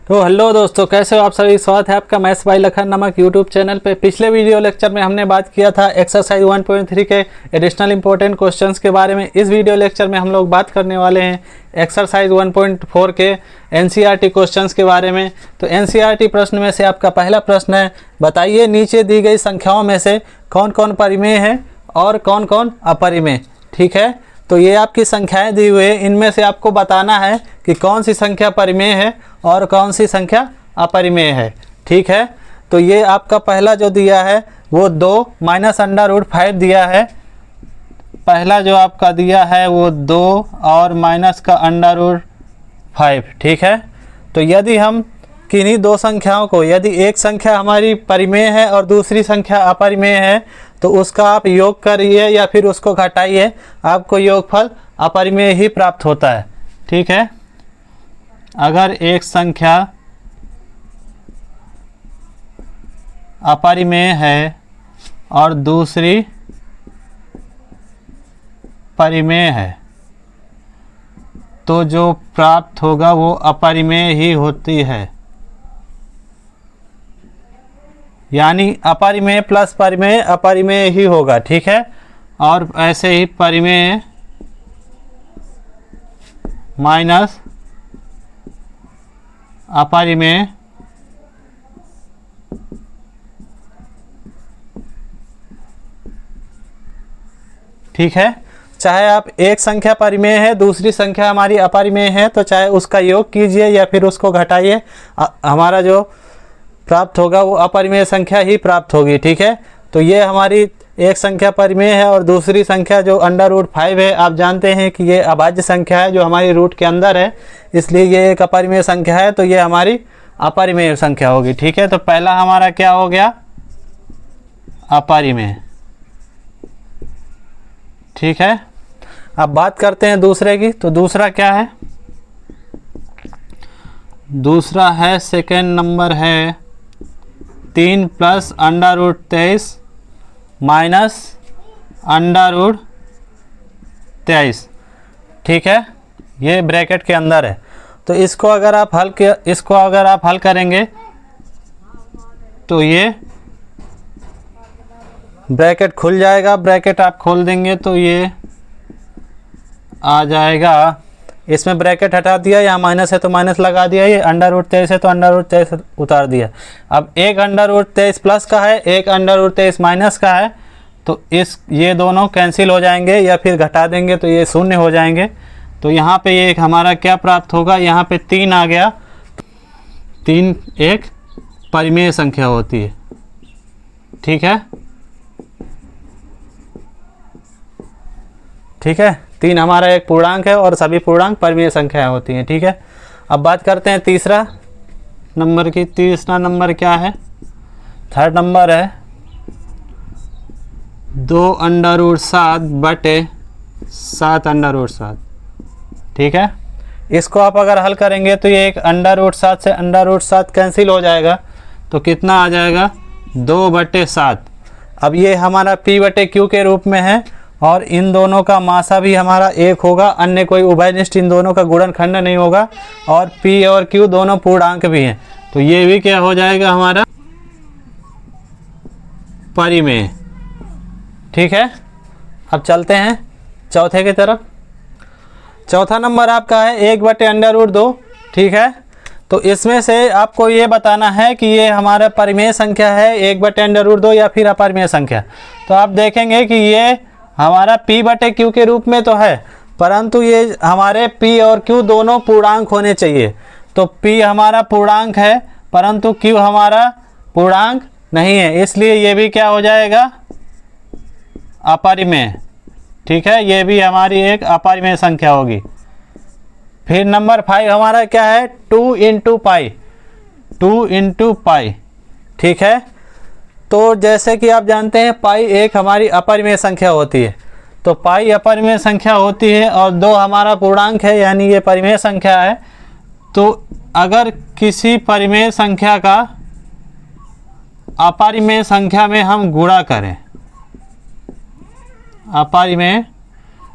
तो हेलो दोस्तों, कैसे हो आप सभी। स्वागत है आपका मैथ्स बाय लखन नामक यूट्यूब चैनल पे। पिछले वीडियो लेक्चर में हमने बात किया था एक्सरसाइज 1.3 के एडिशनल इंपॉर्टेंट क्वेश्चंस के बारे में। इस वीडियो लेक्चर में हम लोग बात करने वाले हैं एक्सरसाइज 1.4 के एनसीईआरटी क्वेश्चंस के बारे में। तो एनसीईआरटी प्रश्न में से आपका पहला प्रश्न है, बताइए नीचे दी गई संख्याओं में से कौन कौन परिमेय है और कौन कौन अपरिमेय। ठीक है, तो ये आपकी संख्याएं दी हुई है, इनमें से आपको बताना है कि कौन सी संख्या परिमेय है और कौन सी संख्या अपरिमेय है। ठीक है, तो ये आपका पहला जो दिया है वो 2 माइनस √5 दिया है। पहला जो आपका दिया है वो 2 और माइनस का √5। ठीक है, तो यदि हम किन्हीं दो संख्याओं को, यदि एक संख्या हमारी परिमेय है और दूसरी संख्या अपरिमेय है, तो उसका आप योग करिए या फिर उसको घटाइए, आपको योगफल अपरिमेय ही प्राप्त होता है। ठीक है, अगर एक संख्या अपरिमेय है और दूसरी परिमेय है तो जो प्राप्त होगा वो अपरिमेय ही होती है, यानी अपरिमेय प्लस परिमेय अपरिमेय ही होगा। ठीक है, और ऐसे ही परिमेय माइनस अपरिमेय ठीक है, चाहे आप एक संख्या परिमेय है दूसरी संख्या हमारी अपरिमेय है, तो चाहे उसका योग कीजिए या फिर उसको घटाइए, हमारा जो प्राप्त होगा वो अपरिमेय संख्या ही प्राप्त होगी। ठीक है, तो ये हमारी एक संख्या परिमेय है और दूसरी संख्या जो √5 है, आप जानते हैं कि ये अभाज्य संख्या है जो हमारी रूट के अंदर है, इसलिए ये एक अपरिमेय संख्या है, तो ये हमारी अपरिमेय संख्या होगी। ठीक है, तो पहला हमारा क्या हो गया, अपरिमेय। ठीक है, अब बात करते हैं दूसरे की। तो दूसरा क्या है, दूसरा है सेकेंड नंबर है 3 + √23 माइनस √23। ठीक है, ये ब्रैकेट के अंदर है, तो इसको अगर आप हल करेंगे तो ये ब्रैकेट खुल जाएगा। ब्रैकेट आप खोल देंगे तो ये आ जाएगा, इसमें ब्रैकेट हटा दिया, यहाँ माइनस है तो माइनस लगा दिया, ये √23 है तो √23 उतार दिया। अब एक √23 प्लस का है, एक √23 माइनस का है, तो ये दोनों कैंसिल हो जाएंगे या फिर घटा देंगे तो ये शून्य हो जाएंगे। तो यहाँ पे ये हमारा क्या प्राप्त होगा, यहाँ पे 3 आ गया। 3 एक परिमेय संख्या होती है। ठीक है, ठीक है, 3 हमारा एक पूर्णांक है और सभी पूर्णांक परिमेय संख्याएं होती हैं। ठीक है, अब बात करते हैं तीसरा नंबर की। तीसरा नंबर क्या है, थर्ड नंबर है 2√7 बटे 7√7। ठीक है, इसको आप अगर हल करेंगे तो ये एक √7 से √7 कैंसिल हो जाएगा, तो कितना आ जाएगा 2/7। अब ये हमारा p/q के रूप में है और इन दोनों का मासा भी हमारा 1 होगा, अन्य कोई उभयनिष्ठ इन दोनों का गुणनखंड नहीं होगा, और p और q दोनों पूर्णांक भी हैं, तो ये भी क्या हो जाएगा हमारा परिमेय। ठीक है, अब चलते हैं चौथे की तरफ। चौथा नंबर आपका है 1/√2। ठीक है, तो इसमें से आपको ये बताना है कि ये हमारा परिमेय संख्या है 1/√2 या फिर अपरिमेय संख्या। तो आप देखेंगे कि ये हमारा p/q के रूप में तो है, परंतु ये हमारे p और q दोनों पूर्णांक होने चाहिए। तो p हमारा पूर्णांक है परंतु q हमारा पूर्णांक नहीं है, इसलिए ये भी क्या हो जाएगा, अपरिमेय। ठीक है, ये भी हमारी एक अपरिमेय संख्या होगी। फिर नंबर 5 हमारा क्या है, 2 × पाई। 2 × पाई। ठीक है, तो जैसे कि आप जानते हैं पाई एक हमारी अपरिमेय संख्या होती है, तो पाई अपरिमेय संख्या होती है और 2 हमारा पूर्णांक है, यानी ये परिमेय संख्या है। तो अगर किसी परिमेय संख्या का अपरिमेय संख्या में हम गुणा करें, अपरिमेय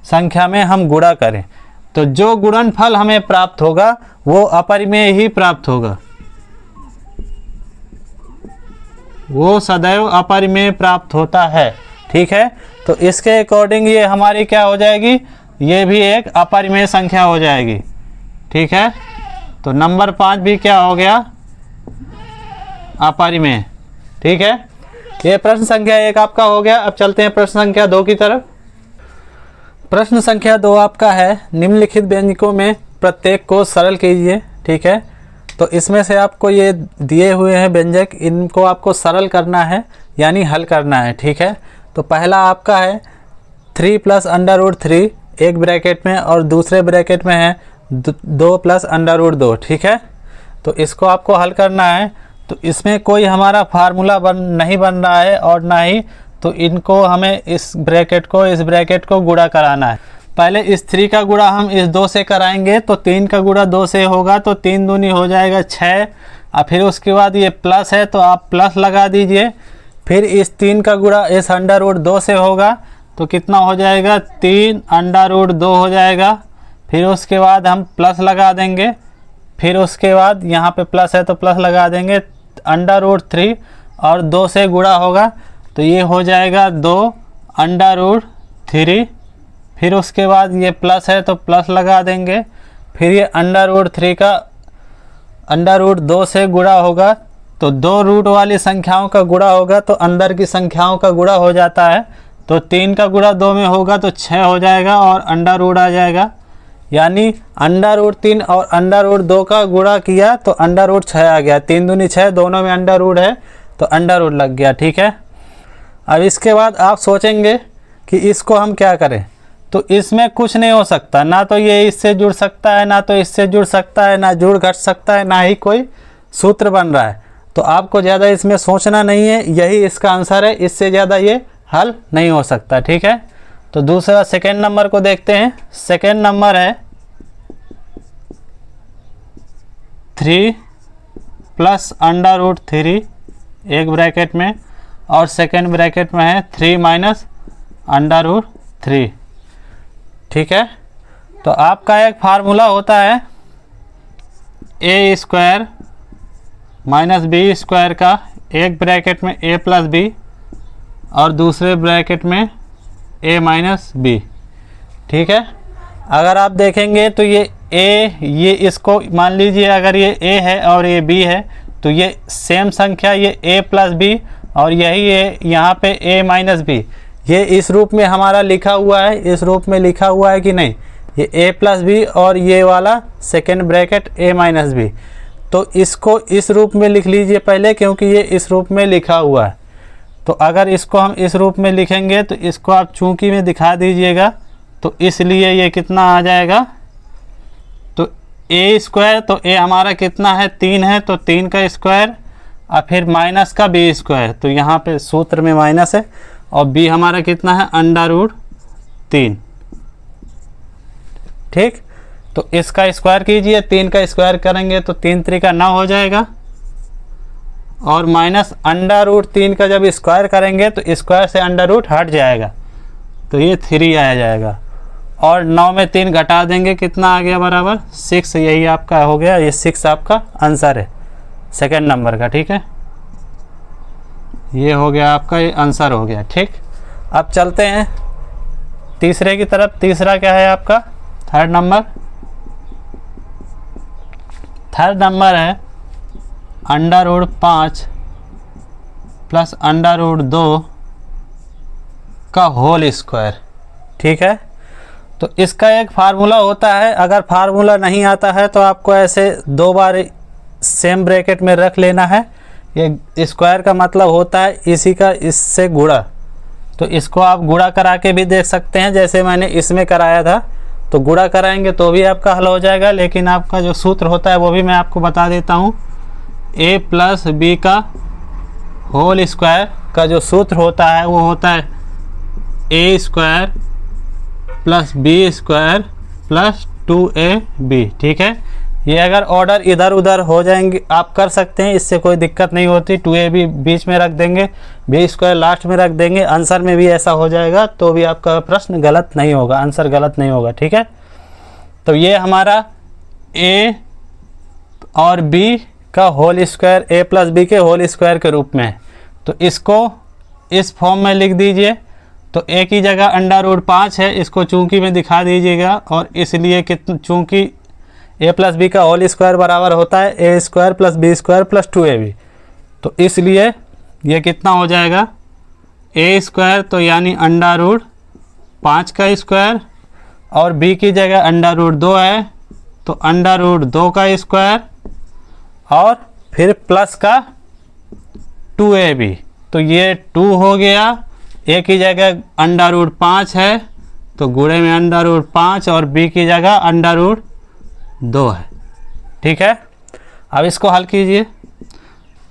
संख्या में हम गुणा करें, तो जो गुणनफल हमें प्राप्त होगा वो अपरिमेय ही प्राप्त होगा। वो सदैव अपरिमेय प्राप्त होता है। ठीक है, तो इसके अकॉर्डिंग ये हमारी क्या हो जाएगी, ये भी एक अपरिमेय संख्या हो जाएगी। ठीक है, तो नंबर 5 भी क्या हो गया, अपरिमेय। ठीक है, ये प्रश्न संख्या 1 आपका हो गया। अब चलते हैं प्रश्न संख्या 2 की तरफ। प्रश्न संख्या 2 आपका है, निम्नलिखित व्यंजकों में प्रत्येक को सरल कीजिए। ठीक है, तो इसमें से आपको ये दिए हुए हैं व्यंजक, इनको आपको सरल करना है यानी हल करना है। ठीक है, तो पहला आपका है 3 + √3 एक ब्रैकेट में और दूसरे ब्रैकेट में है 2 + √2। ठीक है, तो इसको आपको हल करना है। तो इसमें कोई हमारा फार्मूला नहीं बन रहा है और ना ही तो इनको हमें इस ब्रैकेट को गुणा कराना है। पहले इस 3 का गुणा हम इस 2 से कराएंगे, तो 3 का गुणा 2 से होगा तो 3 दूनी हो जाएगा 6। और फिर उसके बाद ये प्लस है तो आप प्लस लगा दीजिए। फिर इस 3 का गुणा इस √2 से होगा तो कितना हो जाएगा, 3 √2 हो जाएगा। फिर उसके बाद हम प्लस लगा देंगे। फिर उसके बाद यहाँ पे प्लस है तो प्लस लगा देंगे, √3 और 2 से गुणा होगा तो ये हो जाएगा 2 √3। फिर उसके बाद ये प्लस है तो प्लस लगा देंगे। फिर ये √3 का √2 से गुणा होगा तो 2 रूट वाली संख्याओं का गुणा होगा तो अंदर की संख्याओं का गुणा हो जाता है। तो 3 का गुणा 2 में होगा तो 6 हो जाएगा और अंडर आ जाएगा, यानी √3 और √2 का गुणा किया तो √6 आ गया। 3 दूनी 6, दोनों में अंडर है तो अंडर लग गया। ठीक है, अब इसके बाद आप सोचेंगे कि इसको हम क्या करें, तो इसमें कुछ नहीं हो सकता, ना तो ये इससे जुड़ सकता है, ना तो इससे जुड़ सकता है, ना जुड़ घट सकता है, ना ही कोई सूत्र बन रहा है। तो आपको ज़्यादा इसमें सोचना नहीं है, यही इसका आंसर है, इससे ज़्यादा ये हल नहीं हो सकता। ठीक है, तो दूसरा सेकेंड नंबर को देखते हैं। सेकेंड नंबर है 3 + √3 एक ब्रैकेट में और सेकेंड ब्रैकेट में है 3 - √3। ठीक है, तो आपका एक फार्मूला होता है a² - b² का एक ब्रैकेट में a + b और दूसरे ब्रैकेट में a - b। ठीक है, अगर आप देखेंगे तो ये a, ये इसको मान लीजिए अगर ये a है और ये b है तो ये सेम संख्या, ये a + b और यही है यहाँ पे a - b। ये इस रूप में हमारा लिखा हुआ है, इस रूप में लिखा हुआ है कि नहीं, ये a + b और ये वाला सेकेंड ब्रैकेट a - b। तो इसको इस रूप में लिख लीजिए पहले, क्योंकि ये इस रूप में लिखा हुआ है। तो अगर इसको हम इस रूप में लिखेंगे तो इसको आप चूंकि में दिखा दीजिएगा, तो इसलिए ये कितना आ जाएगा, तो a², तो a हमारा कितना है 3 है तो 3 का स्क्वायर और फिर माइनस का b², तो यहाँ पे सूत्र में माइनस है और b हमारा कितना है √3। ठीक, तो इसका स्क्वायर कीजिए, 3 का स्क्वायर करेंगे तो 3 × 9 हो जाएगा और माइनस √3 का जब स्क्वायर करेंगे तो स्क्वायर से √ हट जाएगा तो ये 3 आ जाएगा और 9 में 3 घटा देंगे, कितना आ गया बराबर 6। यही आपका हो गया, ये 6 आपका आंसर है सेकेंड नंबर का। ठीक है, ये हो गया आपका, ये आंसर हो गया। ठीक, अब चलते हैं तीसरे की तरफ। तीसरा क्या है आपका, थर्ड नंबर। थर्ड नंबर है √5 + √2 का होल स्क्वायर। ठीक है, तो इसका एक फार्मूला होता है, अगर फार्मूला नहीं आता है तो आपको ऐसे 2 बार सेम ब्रैकेट में रख लेना है। ये स्क्वायर का मतलब होता है इसी का इससे गुणा, तो इसको आप गुणा करा के भी देख सकते हैं, जैसे मैंने इसमें कराया था। तो गुणा कराएंगे तो भी आपका हल हो जाएगा, लेकिन आपका जो सूत्र होता है वो भी मैं आपको बता देता हूँ। a + b का होल स्क्वायर का जो सूत्र होता है वो होता है a² + b² + 2ab। ठीक है, ये अगर ऑर्डर इधर उधर हो जाएंगे आप कर सकते हैं, इससे कोई दिक्कत नहीं होती। 2ab बीच में रख देंगे, b² लास्ट में रख देंगे, आंसर में भी ऐसा हो जाएगा तो भी आपका प्रश्न गलत नहीं होगा, आंसर गलत नहीं होगा। ठीक है, तो ये हमारा a और b का होल स्क्वायर, a + b के होल स्क्वायर के रूप में है। तो इसको इस फॉर्म में लिख दीजिए। तो a की जगह अंडर रूट 5 है, इसको चूंकि में दिखा दीजिएगा, और इसलिए चूंकि a प्लस बी का होल स्क्वायर बराबर होता है a square plus B square plus 2ab, तो इसलिए ये कितना हो जाएगा a स्क्वायर, तो यानी अंडर रूट 5 का स्क्वायर, और b की जगह अंडर रूट 2 है तो अंडर रूट 2 का स्क्वायर, और फिर प्लस का 2ab, तो ये 2 हो गया। a की जगह अंडर रूट 5 है तो गुणे में अंडर रूट 5, और b की जगह अंडर रूट 2 है। ठीक है, अब इसको हल कीजिए।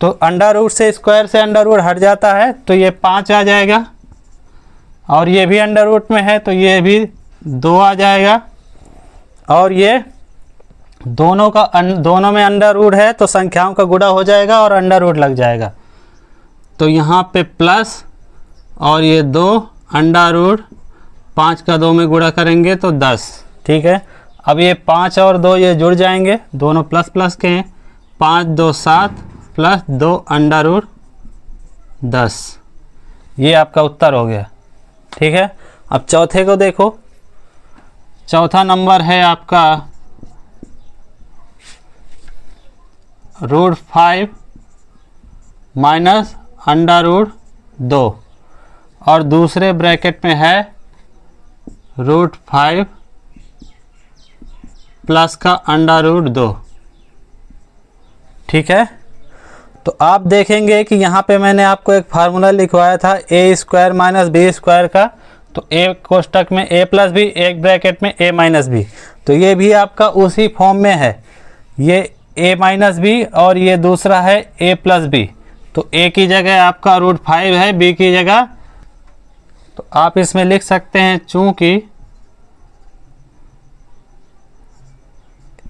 तो अंडर रूट से स्क्वायर से अंडर रूट हट जाता है तो ये 5 आ जाएगा, और ये भी अंडर रूट में है तो ये भी 2 आ जाएगा, और ये दोनों में अंडर रूट है तो संख्याओं का गुणा हो जाएगा और अंडर रूट लग जाएगा। तो यहाँ पे प्लस, और ये 2 अंडर रूट 5 का 2 में गुणा करेंगे तो 10। ठीक है, अब ये 5 और 2 ये जुड़ जाएंगे, दोनों प्लस प्लस के हैं, 5 2 7 प्लस 2 अंडर रूट 10। ये आपका उत्तर हो गया। ठीक है, अब चौथे को देखो। चौथा नंबर है आपका रूट 5 माइनस अंडर रूट 2, और दूसरे ब्रैकेट में है रूट 5 प्लस का अंडर रूट 2। ठीक है, तो आप देखेंगे कि यहाँ पे मैंने आपको एक फार्मूला लिखवाया था a square minus B square का, तो a कोष्टक में a प्लस बी, एक ब्रैकेट में a माइनस बी, तो ये भी आपका उसी फॉर्म में है, ये a माइनस बी और ये दूसरा है a प्लस बी। तो a की जगह आपका रूट 5 है, b की जगह, तो आप इसमें लिख सकते हैं चूंकि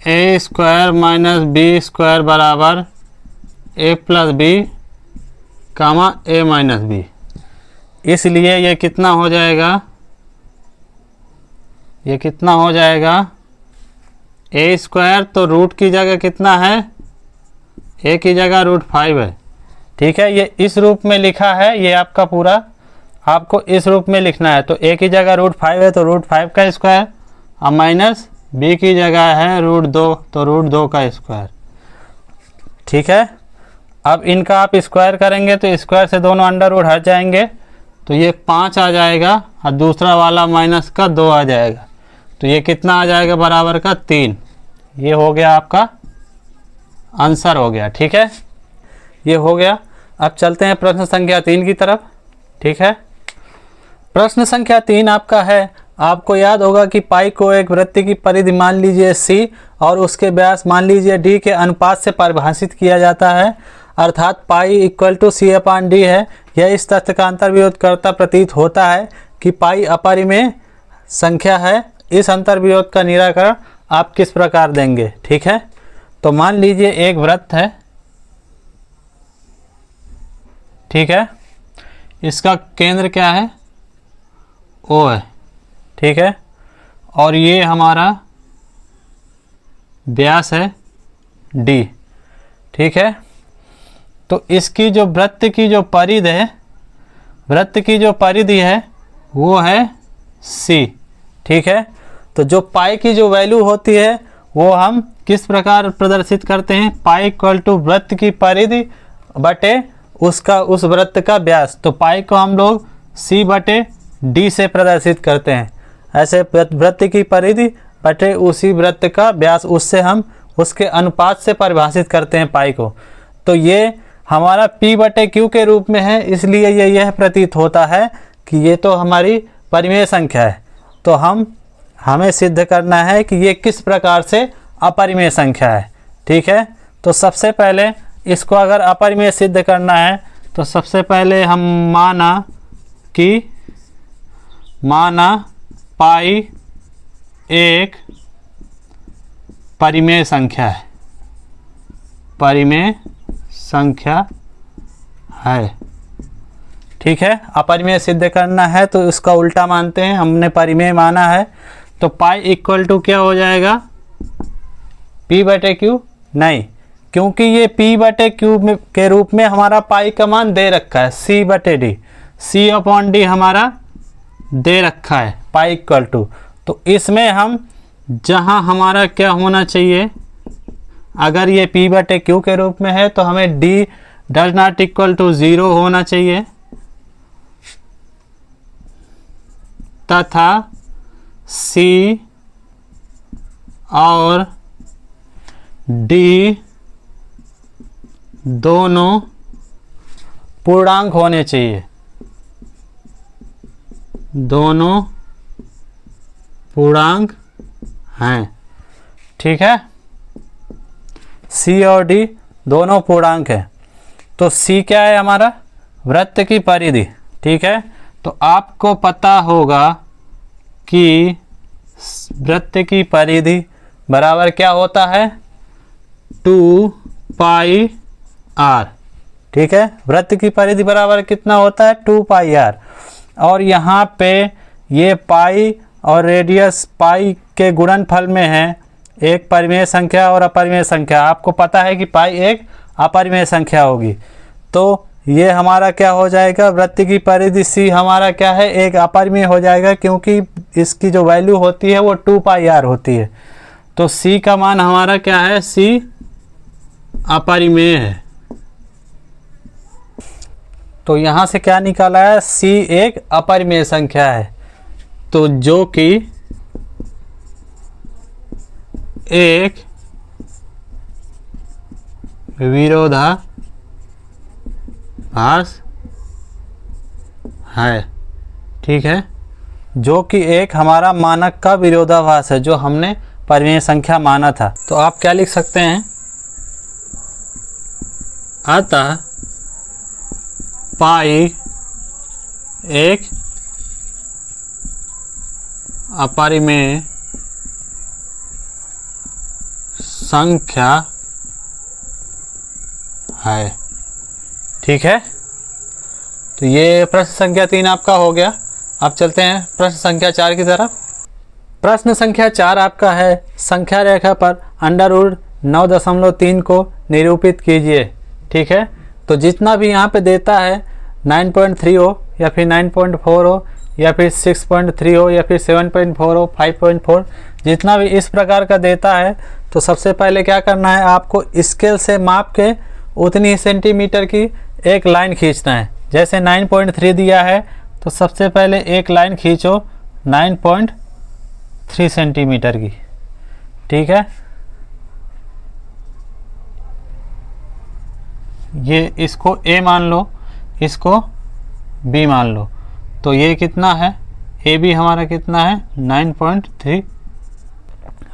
a square minus B square बराबर a plus B comma a minus B, इसलिए ये कितना हो जाएगा, ये कितना हो जाएगा a स्क्वायर, तो रूट की जगह कितना है, a की जगह रूट 5 है। ठीक है, ये इस रूप में लिखा है, ये आपका पूरा आपको इस रूप में लिखना है। तो a की जगह रूट 5 है तो रूट 5 का स्क्वायर, और माइनस b की जगह है रूट 2 तो रूट 2 का स्क्वायर। ठीक है, अब इनका आप स्क्वायर करेंगे तो स्क्वायर से दोनों अंडर रूट हट जाएंगे, तो ये 5 आ जाएगा, और दूसरा वाला माइनस का 2 आ जाएगा, तो ये कितना आ जाएगा बराबर का 3। ये हो गया आपका आंसर हो गया। ठीक है, ये हो गया। अब चलते हैं प्रश्न संख्या 3 की तरफ। ठीक है, प्रश्न संख्या 3 आपका है, आपको याद होगा कि पाई को एक वृत्त की परिधि मान लीजिए c और उसके व्यास मान लीजिए d के अनुपात से परिभाषित किया जाता है, अर्थात pi equal to C upon D है। यह इस तथ्य का अंतर्विरोध करता प्रतीत होता है कि पाई अपरिमेय संख्या है। इस अंतर्विरोध का निराकरण आप किस प्रकार देंगे। ठीक है, तो मान लीजिए एक वृत्त है, ठीक है, इसका केंद्र क्या है, O है। ठीक है, और ये हमारा व्यास है D। ठीक है, तो इसकी जो वृत्त की जो परिधि है, वृत्त की जो परिधि है वो है C। ठीक है, तो जो पाई की जो वैल्यू होती है वो हम किस प्रकार प्रदर्शित करते हैं, पाई इक्वल टू वृत्त की परिधि बटे उसका उस वृत्त का व्यास। तो पाई को हम लोग C बटे D से प्रदर्शित करते हैं, ऐसे वृत्त की परिधि बटे उसी वृत्त का व्यास, उससे हम उसके अनुपात से परिभाषित करते हैं पाई को। तो ये हमारा P बटे Q के रूप में है, इसलिए यह प्रतीत होता है कि ये तो हमारी परिमेय संख्या है। तो हमें सिद्ध करना है कि ये किस प्रकार से अपरिमेय संख्या है। ठीक है, तो सबसे पहले इसको अगर अपरिमेय सिद्ध करना है तो सबसे पहले हम माना पाई एक परिमेय संख्या है, परिमेय संख्या है। ठीक है, अपरिमेय सिद्ध करना है तो इसका उल्टा मानते हैं, हमने परिमेय माना है, तो पाई इक्वल टू क्या हो जाएगा, P बटे Q, नहीं, क्योंकि ये P/Q के रूप में हमारा पाई का मान दे रखा है, C/D, C/D हमारा दे रखा है पाई इक्वल टू। तो इसमें हम जहाँ हमारा क्या होना चाहिए, अगर ये P/Q के रूप में है तो हमें D does not equal to 0 होना चाहिए, तथा C और D दोनों पूर्णांक होने चाहिए, दोनों पूर्णांक हैं। ठीक है, C और D दोनों पूर्णांक हैं। तो C क्या है हमारा, वृत्त की परिधि। ठीक है, तो आपको पता होगा कि वृत्त की परिधि बराबर क्या होता है, 2πr। ठीक है, वृत्त की परिधि बराबर कितना होता है, 2πr। और यहाँ पे ये पाई और रेडियस पाई के गुणनफल में है, एक परिमेय संख्या और अपरिमेय संख्या। आपको पता है कि पाई एक अपरिमेय संख्या होगी, तो ये हमारा क्या हो जाएगा, वृत्त की परिधि C हमारा क्या है, एक अपरिमेय हो जाएगा, क्योंकि इसकी जो वैल्यू होती है वो 2πr होती है। तो C का मान हमारा क्या है, C अपरिमेय है। तो यहाँ से क्या निकाला है, C एक अपरिमेय संख्या है, तो जो कि एक विरोधाभास है। ठीक है, जो कि एक हमारा मानक का विरोधाभास है, जो हमने परिमेय संख्या माना था। तो आप क्या लिख सकते हैं, अतः पाई एक अपरिमेय संख्या है। ठीक है, तो ये प्रश्न संख्या 3 आपका हो गया। अब चलते हैं प्रश्न संख्या 4 की तरफ। प्रश्न संख्या 4 आपका है, संख्या रेखा पर √9.3 को निरूपित कीजिए। ठीक है, तो जितना भी यहाँ पे देता है 9.3 हो या फिर 9.4 हो या फिर 6.3 हो या फिर 7.4 हो, 5.4, जितना भी इस प्रकार का देता है, तो सबसे पहले क्या करना है, आपको स्केल से माप के उतनी सेंटीमीटर की एक लाइन खींचना है। जैसे 9.3 दिया है तो सबसे पहले एक लाइन खींचो 9.3 सेंटीमीटर की। ठीक है, ये इसको A मान लो, इसको B मान लो, तो ये कितना है, AB हमारा कितना है, 9.3।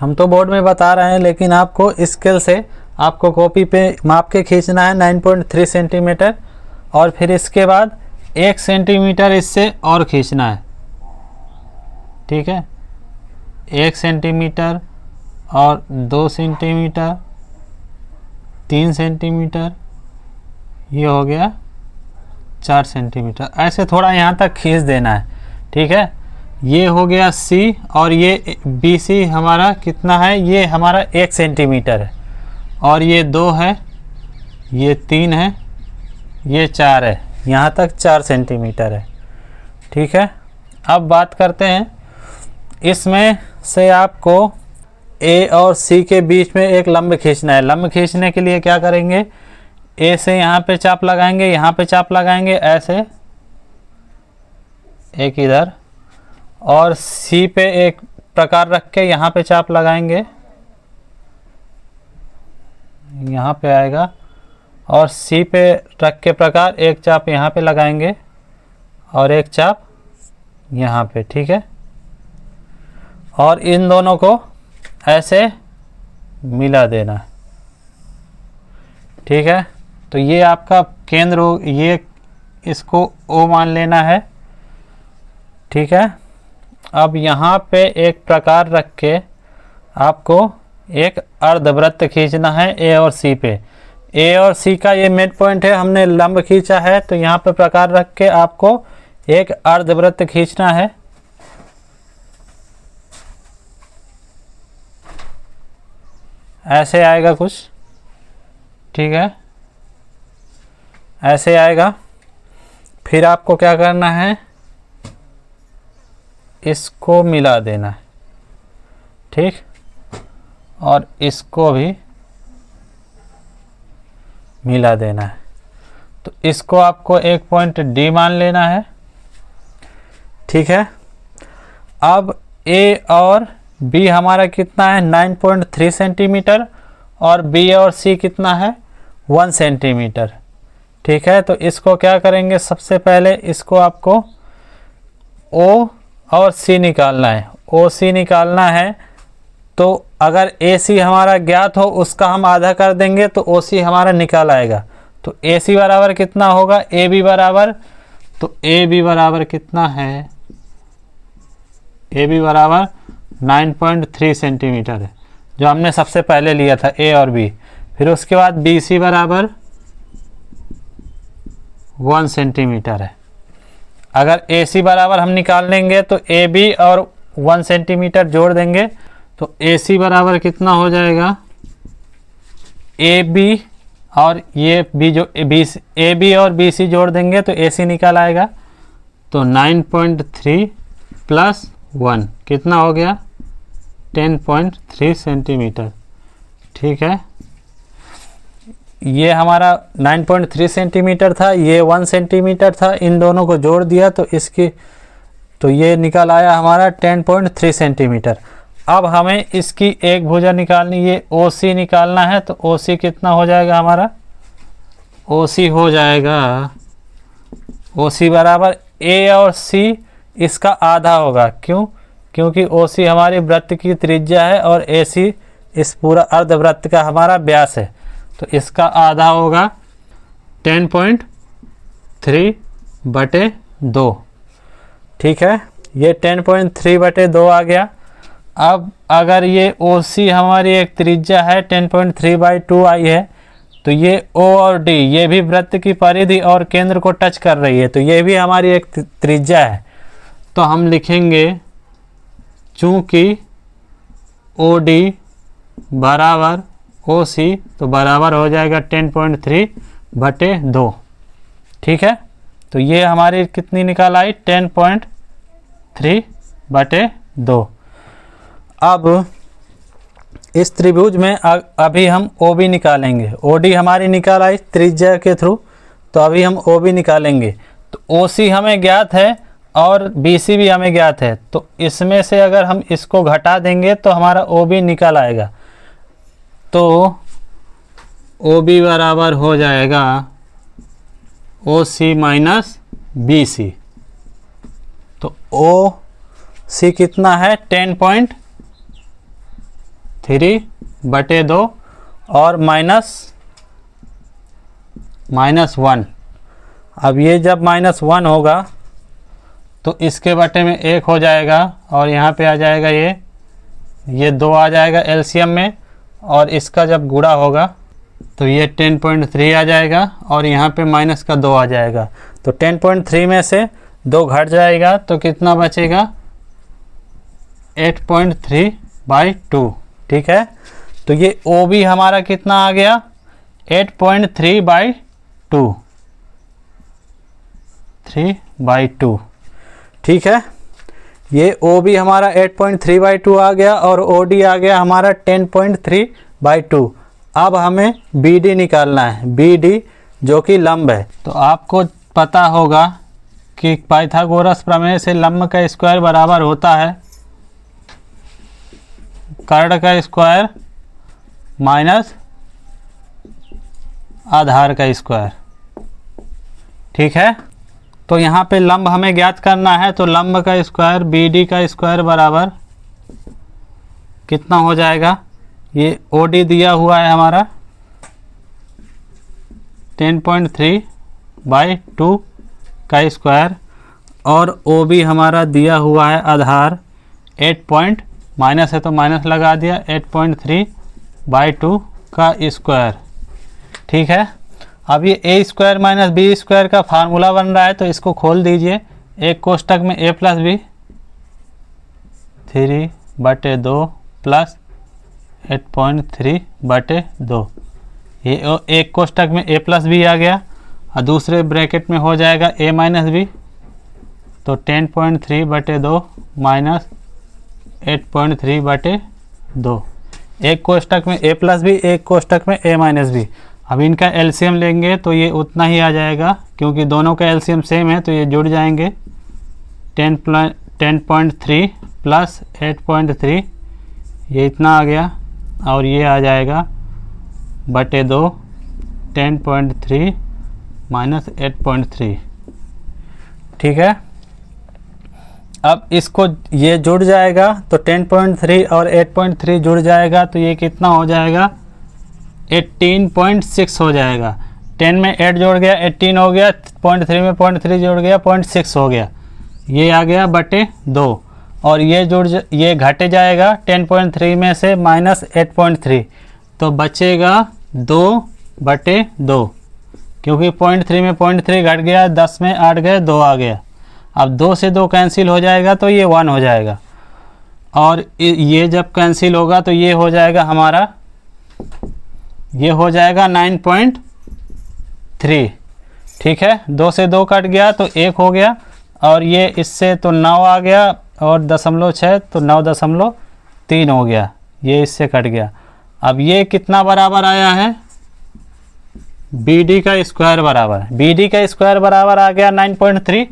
हम तो बोर्ड में बता रहे हैं, लेकिन आपको स्केल से आपको कॉपी पे माप के खींचना है 9.3 सेंटीमीटर, और फिर इसके बाद 1 सेंटीमीटर इससे और खींचना है। ठीक है, 1 सेंटीमीटर और 2 सेंटीमीटर, 3 सेंटीमीटर, ये हो गया 4 सेंटीमीटर। ऐसे थोड़ा यहाँ तक खींच देना है। ठीक है, ये हो गया C, और ये BC हमारा कितना है, ये हमारा 1 सेंटीमीटर है, और ये 2 है, ये 3 है, ये 4 है, यहाँ तक 4 सेंटीमीटर है। ठीक है, अब बात करते हैं, इसमें से आपको A और C के बीच में एक लंब खींचना है। लंब खींचने के लिए क्या करेंगे, A से यहाँ पे चाप लगाएंगे, यहाँ पे चाप लगाएंगे, ऐसे एक इधर, और C पे एक प्रकार रख के यहाँ पे चाप लगाएंगे, यहाँ पे आएगा, और C पे रख के प्रकार एक चाप यहाँ पे लगाएंगे और एक चाप यहाँ पे। ठीक है, और इन दोनों को ऐसे मिला देना। ठीक है, तो ये आपका केंद्र हो, ये इसको O मान लेना है। ठीक है, अब यहाँ पे एक प्रकार रख के आपको एक अर्धवृत्त खींचना है A और C पे। A और C का ये मिड पॉइंट है, हमने लंब खींचा है, तो यहाँ पे प्रकार रख के आपको एक अर्धवृत्त खींचना है। ऐसे आएगा कुछ। ठीक है, ऐसे आएगा। फिर आपको क्या करना है, इसको मिला देना है, ठीक, और इसको भी मिला देना है। तो इसको आपको एक पॉइंट डी मान लेना है, ठीक है। अब ए और बी हमारा कितना है 9.3 सेंटीमीटर, और बी और सी कितना है 1 सेंटीमीटर, ठीक है। तो इसको क्या करेंगे, सबसे पहले इसको आपको ओ और सी निकालना है। ओ सी निकालना है तो अगर ए सी हमारा ज्ञात हो उसका हम आधा कर देंगे तो ओ सी हमारा निकाल आएगा। तो ए सी बराबर कितना होगा, ए बी बराबर, तो ए बी बराबर कितना है, ए बी बराबर 9.3 सेंटीमीटर है, जो हमने सबसे पहले लिया था ए और बी। फिर उसके बाद बी सी बराबर 1 सेंटीमीटर है। अगर ए सी बराबर हम निकाल लेंगे तो ए बी और 1 सेंटीमीटर जोड़ देंगे तो ए सी बराबर कितना हो जाएगा, ए बी और ये बी, जो ए बी और बी सी जोड़ देंगे तो ए सी निकल आएगा। तो 9.3 प्लस 1 कितना हो गया 10.3 सेंटीमीटर, ठीक है। ये हमारा 9.3 सेंटीमीटर था, ये 1 सेंटीमीटर था, इन दोनों को जोड़ दिया तो इसकी, तो ये निकल आया हमारा 10.3 सेंटीमीटर। अब हमें इसकी एक भुजा निकालनी, ये ओ सी निकालना है। तो ओ सी कितना हो जाएगा हमारा, ओ सी हो जाएगा, ओ सी बराबर ए और सी इसका आधा होगा, क्यों, क्योंकि ओ सी हमारी वृत्त की त्रिज्या है और ए सी इस पूरा अर्धवृत्त का हमारा व्यास है। तो इसका आधा होगा 10.3/2, ठीक है। ये 10.3/2 आ गया। अब अगर ये ओ सी हमारी एक त्रिज्या है 10.3/2 आई है, तो ये ओ और डी ये भी वृत्त की परिधि और केंद्र को टच कर रही है, तो ये भी हमारी एक त्रिज्या है। तो हम लिखेंगे चूँकि ओ डी बराबर ओ सी, तो बराबर हो जाएगा 10.3/2, ठीक है। तो ये हमारी कितनी निकाल आई 10.3/2। अब इस त्रिभुज में अभी हम ओ बी निकालेंगे। ओ डी हमारी निकाल आई त्रिज्या के थ्रू, तो अभी हम ओ बी निकालेंगे। तो ओ सी हमें ज्ञात है और बी सी भी हमें ज्ञात है, तो इसमें से अगर हम इसको घटा देंगे तो हमारा ओ बी निकल आएगा। तो ओ बी बराबर हो जाएगा ओ सी माइनस बी सी। तो ओ सी कितना है 10.3/2 और -1। अब ये जब -1 होगा तो इसके बटे में 1 हो जाएगा और यहाँ पे आ जाएगा ये 2 आ जाएगा एलसीएम में, और इसका जब गुणा होगा तो ये 10.3 आ जाएगा और यहाँ पे -2 आ जाएगा। तो 10.3 में से 2 घट जाएगा तो कितना बचेगा 8.3/2, ठीक है। तो ये ओ बी हमारा कितना आ गया 8.3/2, ठीक है। ये ओ बी हमारा 8.3/2 आ गया और ओ डी आ गया हमारा 10.3/2। अब हमें बी डी निकालना है, बी डी जो कि लंब है। तो आपको पता होगा कि पाइथागोरस प्रमेय से लंब का स्क्वायर बराबर होता है कर्ण का स्क्वायर माइनस आधार का स्क्वायर, ठीक है। तो यहाँ पे लंब हमें ज्ञात करना है, तो लंब का स्क्वायर बी डी का स्क्वायर बराबर कितना हो जाएगा, ये ओ डी दिया हुआ है हमारा 10.3/2 का स्क्वायर, और ओ बी हमारा दिया हुआ है आधार 8 माइनस है तो माइनस लगा दिया 8.3/2 का स्क्वायर, ठीक है। अब ये ए स्क्वायर माइनस बी स्क्वायर का फार्मूला बन रहा है, तो इसको खोल दीजिए। एक कोष्टक में a प्लस बी 3/2 प्लस 8.3/2, ये एक कोष्टक में a प्लस बी आ गया और दूसरे ब्रैकेट में हो जाएगा a माइनस बी, तो 10.3 बटे 2 माइनस 8.3 बटे 2। एक कोष्टक में a प्लस बी, एक कोष्टक में a माइनस बी। अब इनका एलसीएम लेंगे तो ये उतना ही आ जाएगा, क्योंकि दोनों का एलसीएम सेम है तो ये जुड़ जाएंगे। 10.3 प्लस 8.3 ये इतना आ गया, और ये आ जाएगा बटे 2 10.3 माइनस 8.3। ठीक है, अब इसको ये जुड़ जाएगा तो 10.3 और 8.3 जुड़ जाएगा तो ये कितना हो जाएगा 18.6 हो जाएगा। 10 में 8 जोड़ गया 18 हो गया, 0.3 में 0.3 जोड़ गया 0.6 हो गया, ये आ गया बटे 2। और ये घटे जाएगा 10.3 में से माइनस 8.3, तो बचेगा 2 बटे 2, क्योंकि 0.3 में 0.3 घट गया, 10 में 8 गए 2 आ गया। अब 2 से 2 कैंसिल हो जाएगा तो ये 1 हो जाएगा, और ये जब कैंसिल होगा तो ये हो जाएगा हमारा, ये हो जाएगा 9.3। ठीक है, 2 से 2 कट गया तो 1 हो गया, और ये इससे तो 9 आ गया और 0.6 तो 9.3 हो गया, ये इससे कट गया। अब ये कितना बराबर आया है, BD का स्क्वायर बराबर, BD का स्क्वायर बराबर आ गया 9.3,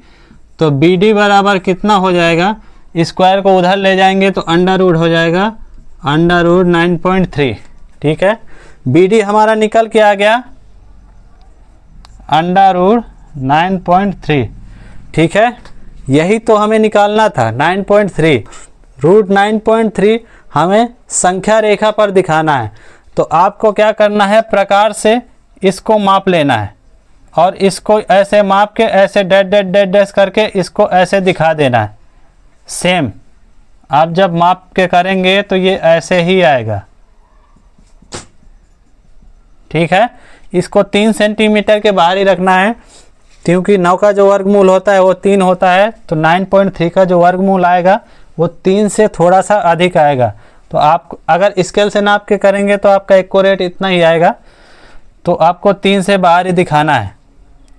तो BD बराबर कितना हो जाएगा, स्क्वायर को उधर ले जाएंगे तो अंडर रूट हो जाएगा अंडर रूट 9.3। ठीक है, BD हमारा निकल के आ गया अंडर रूट 9.3। ठीक है, यही तो हमें निकालना था 9.3। रूट 9.3 हमें संख्या रेखा पर दिखाना है, तो आपको क्या करना है, प्रकार से इसको माप लेना है और इसको ऐसे माप के ऐसे डैश डैश डैश डैश करके इसको ऐसे दिखा देना है। सेम आप जब माप के करेंगे तो ये ऐसे ही आएगा। ठीक है, इसको 3 सेंटीमीटर के बाहर ही रखना है, क्योंकि 9 का जो वर्गमूल होता है वो 3 होता है, तो 9.3 का जो वर्गमूल आएगा वो 3 से थोड़ा सा अधिक आएगा। तो आप अगर स्केल से नाप के करेंगे तो आपका एक्यूरेट इतना ही आएगा, तो आपको 3 से बाहर ही दिखाना है।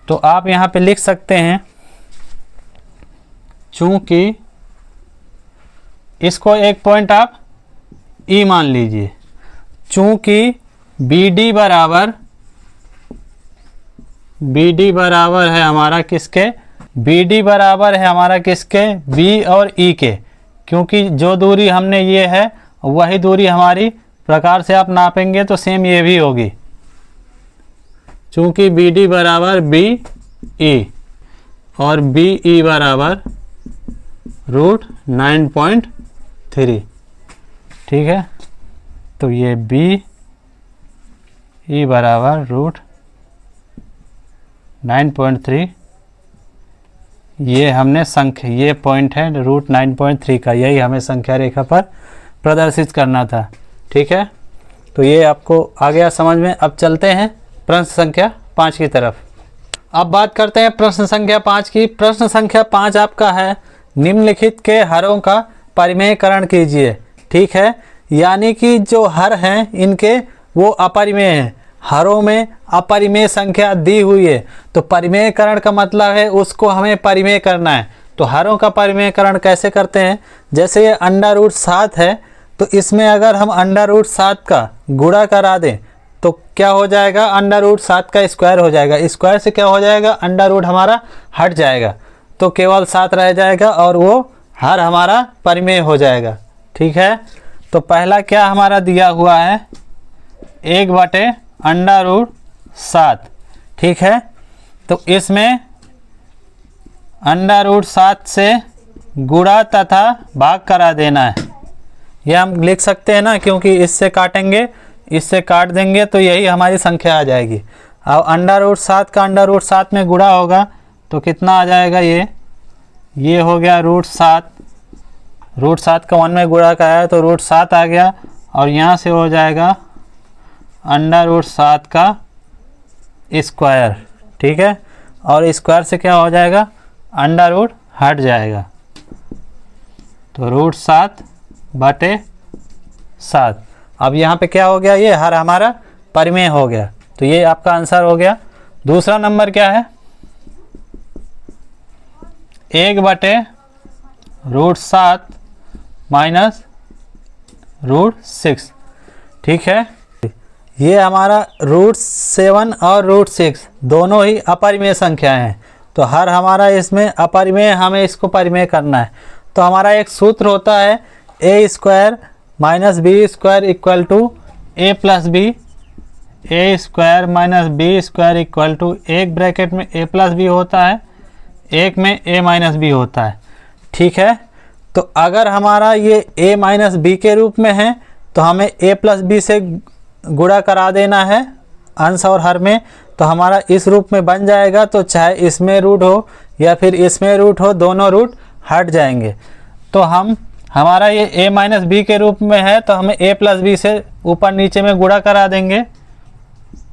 तो आप यहाँ पे लिख सकते हैं, चूंकि इसको एक पॉइंट आप ई मान लीजिए, चूंकि BD बराबर है हमारा किसके, BD बराबर है हमारा किसके, B और E के, क्योंकि जो दूरी हमने ये है वही दूरी हमारी प्रकार से आप नापेंगे तो सेम ये भी होगी, चूंकि BD बराबर BE और BE बराबर रूट 9.3। ठीक है, तो ये BE बराबर रूट 9.3, ये हमने संख्या, ये पॉइंट है रूट 9.3 का, यही हमें संख्या रेखा पर प्रदर्शित करना था। ठीक है, तो ये आपको आ गया समझ में। अब चलते हैं प्रश्न संख्या 5 की तरफ। अब बात करते हैं प्रश्न संख्या 5 की। प्रश्न संख्या 5 आपका है, निम्नलिखित के हरों का परिमेयकरण कीजिए। ठीक है, यानी कि जो हर हैं इनके वो अपरिमेय हैं, हरों में अपरिमेय संख्या दी हुई है, तो परिमेयकरण का मतलब है उसको हमें परिमेय करना है। तो हरों का परिमेयकरण कैसे करते हैं, जैसे ये अंडर रूट 7 है, तो इसमें अगर हम अंडर रूट 7 का गुणा करा दें तो क्या हो जाएगा, अंडर रूट 7 का स्क्वायर हो जाएगा। स्क्वायर से क्या हो जाएगा, अंडर रूट हमारा हट जाएगा, तो केवल 7 रह जाएगा और वो हर हमारा परिमेय हो जाएगा। ठीक है, तो पहला क्या हमारा दिया हुआ है, 1 बटे अंडर रूट 7। ठीक है, तो इसमें अंडर रूट 7 से गुणा तथा भाग करा देना है, यह हम लिख सकते हैं ना, क्योंकि इससे काटेंगे, इससे काट देंगे तो यही हमारी संख्या आ जाएगी। अब अंडर रूट 7 का अंडर रूट 7 में गुणा होगा तो कितना आ जाएगा, ये हो गया रूट 7, रूट 7 का 1 में गुणा का है तो रूट 7 आ गया, और यहाँ से हो जाएगा अंडर रूट 7 का स्क्वायर। ठीक है, और स्क्वायर से क्या हो जाएगा, अंडर रूट हट जाएगा, तो रूट 7 बटे 7। अब यहाँ पे क्या हो गया, ये हर हमारा परिमेय हो गया। तो ये आपका आंसर हो गया। दूसरा नंबर क्या है, 1/√7 माइनस √6। ठीक है, ये हमारा √7 और √6 दोनों ही अपरिमेय संख्याएं हैं, तो हर हमारा इसमें अपरिमेय, हमें इसको परिमेय करना है। तो हमारा एक सूत्र होता है a² minus b² equal to a plus B, a² minus b² equal to, एक ब्रैकेट में a प्लस बी होता है, एक में a माइनस बी होता है। ठीक है, तो अगर हमारा ये a माइनस बी के रूप में है तो हमें a प्लस बी से गुणा करा देना है अंश और हर में, तो हमारा इस रूप में बन जाएगा। तो चाहे इसमें रूट हो या फिर इसमें रूट हो, दोनों रूट हट जाएंगे। तो हमारा ये a माइनस बी के रूप में है, तो हमें a प्लस बी से ऊपर नीचे में गुणा करा देंगे।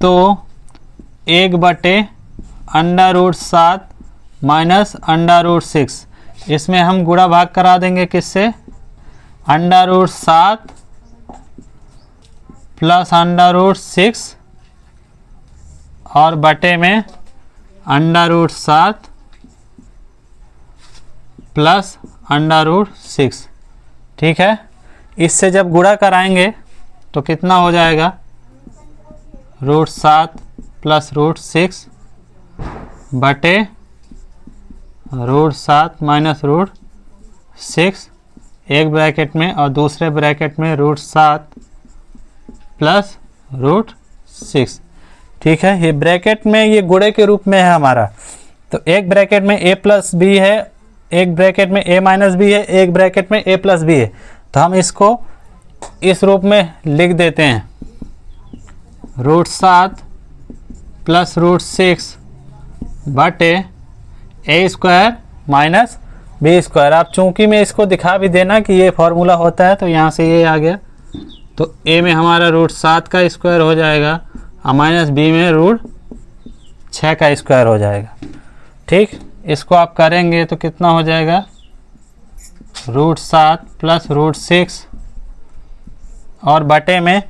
तो 1/√7 माइनस √6, इसमें हम गुणा भाग करा देंगे किससे, √7 प्लस √6 और बटे में √7 प्लस √6। ठीक है, इससे जब गुणा कराएंगे तो कितना हो जाएगा, √7 प्लस √6 बटे √7 माइनस √6, एक ब्रैकेट में और दूसरे ब्रैकेट में √7 प्लस √6। ठीक है, ये ब्रैकेट में ये गुणे के रूप में है हमारा। तो एक ब्रैकेट में a प्लस बी है, एक ब्रैकेट में a माइनस बी है, एक ब्रैकेट में a प्लस बी है। तो हम इसको इस रूप में लिख देते हैं, √7 प्लस √6 बटे a² माइनस b²। आप चूंकि मैं इसको दिखा भी देना कि ये फॉर्मूला होता है, तो यहाँ से ये आ गया। तो a में हमारा √7 का स्क्वायर हो जाएगा और माइनस b में √6 का स्क्वायर हो जाएगा। ठीक, इसको आप करेंगे तो कितना हो जाएगा, √7 प्लस √6 और बटे में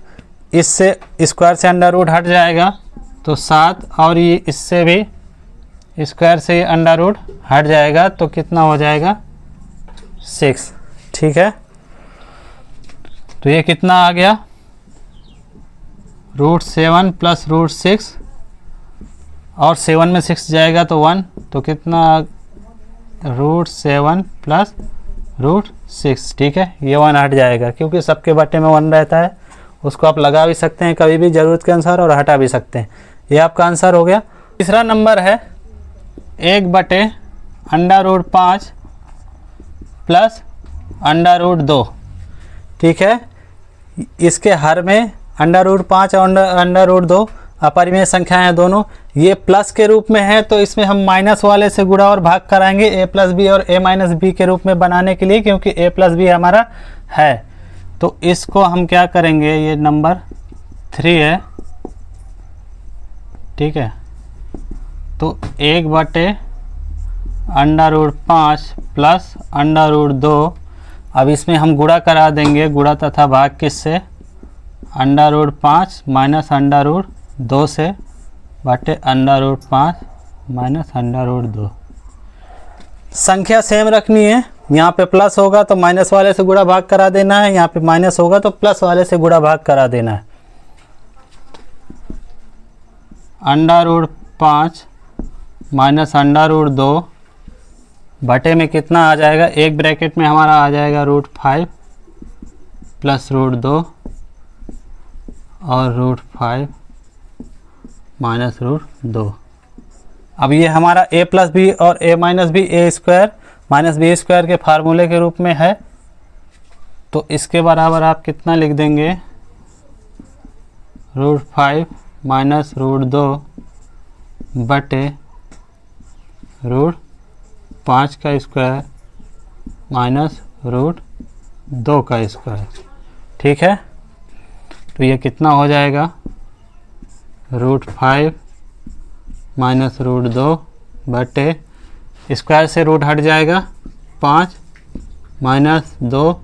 इससे स्क्वायर से अंडर रूट हट जाएगा, तो 7 और ये इससे भी स्क्वायर से ये अंडर रूट हट जाएगा, तो कितना हो जाएगा, 6। ठीक है, तो ये कितना आ गया, √7 प्लस √6 और 7 में 6 जाएगा तो 1, तो कितना, √7 प्लस √6। ठीक है, ये 1 हट जाएगा क्योंकि सबके बटे में 1 रहता है। उसको आप लगा भी सकते हैं कभी भी ज़रूरत के अनुसार और हटा भी सकते हैं। ये आपका आंसर हो गया। तीसरा नंबर है 1/√5 प्लस √2। ठीक है, इसके हर में √5 और √2 अपरिमेय संख्याएं हैं दोनों। ये प्लस के रूप में है, तो इसमें हम माइनस वाले से गुणा और भाग कराएंगे a प्लस बी और a माइनस बी के रूप में बनाने के लिए, क्योंकि a प्लस बी हमारा है। तो इसको हम क्या करेंगे, ये नंबर 3 है। ठीक है, तो 1/√5 प्लस √2, अब इसमें हम गुणा करा देंगे, गुणा तथा भाग किससे, √5 माइनस √2 से बटे √5 माइनस √2। संख्या सेम रखनी है, यहाँ पे प्लस होगा तो माइनस वाले से गुणा भाग करा देना है, यहाँ पे माइनस होगा तो प्लस वाले से गुणा भाग करा देना है। √5 माइनस √2 बटे में कितना आ जाएगा, एक ब्रैकेट में हमारा आ जाएगा √5 प्लस √2 और √5 माइनस √2। अब ये हमारा a प्लस बी और a minus B a² minus b² के फार्मूले के रूप में है, तो इसके बराबर आप कितना लिख देंगे, √5 माइनस √2 बटे √5 का स्क्वायर माइनस √2 का स्क्वायर। ठीक है, तो ये कितना हो जाएगा, √5 माइनस √2 बटे स्क्वायर से रूट हट जाएगा, 5 माइनस 2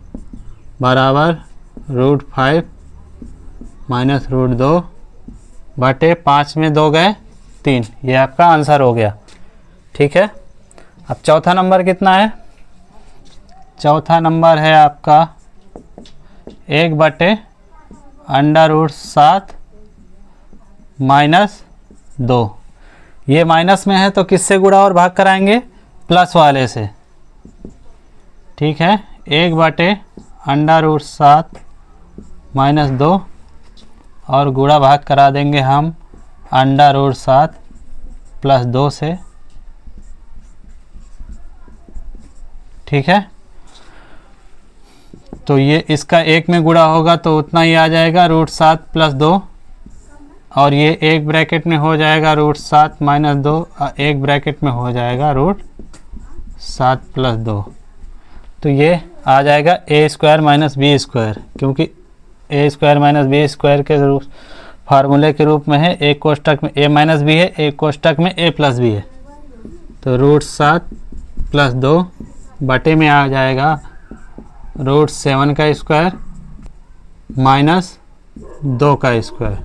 बराबर √5 माइनस √2 बटे 5 में 2 गए 3, ये आपका आंसर हो गया। ठीक है, अब चौथा नंबर कितना है? चौथा नंबर है आपका 1/√7 - 2। ये माइनस में है तो किससे गुणा और भाग कराएंगे? प्लस वाले से। ठीक है, 1/√7 - 2 और गुणा भाग करा देंगे हम √7 + 2 से। ठीक है, तो ये इसका 1 में गुणा होगा तो उतना ही आ जाएगा √7 + 2, और ये एक ब्रैकेट में हो जाएगा √7 - 2, एक ब्रैकेट में हो जाएगा √7 + 2। तो ये आ जाएगा a² - b², क्योंकि a² - b² के रूप फार्मूले के रूप में है। एक कोष्टक में a - b है, एक कोष्टक में a + b है। तो √7 + 2 बटे में आ जाएगा √7 का स्क्वायर - 2 का स्क्वायर।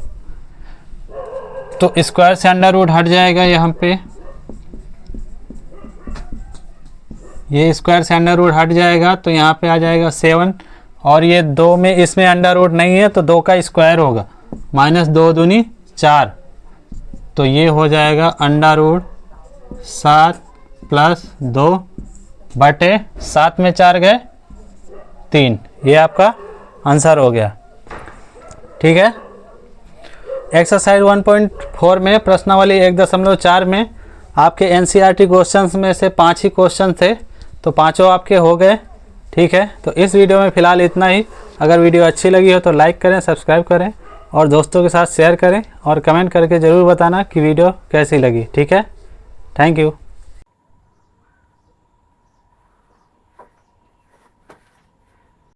तो स्क्वायर से अंडर हट जाएगा यहाँ पे, ये स्क्वायर से अंडर हट जाएगा तो यहाँ पे आ जाएगा 7, और ये 2 में इसमें अंडर नहीं है तो 2 का स्क्वायर होगा, -2 दूनी 4, तो ये हो जाएगा √7 + 2 बटे 7 में 4 गए 3, ये आपका आंसर हो गया। ठीक है, एक्सरसाइज 1.4 में प्रश्नावली 1.4 में आपके NCERT क्वेश्चंस में से 5 ही क्वेश्चन थे, तो पाँचों आपके हो गए। ठीक है, तो इस वीडियो में फ़िलहाल इतना ही। अगर वीडियो अच्छी लगी हो तो लाइक करें, सब्सक्राइब करें और दोस्तों के साथ शेयर करें, और कमेंट करके ज़रूर बताना कि वीडियो कैसी लगी। ठीक है, थैंक यू।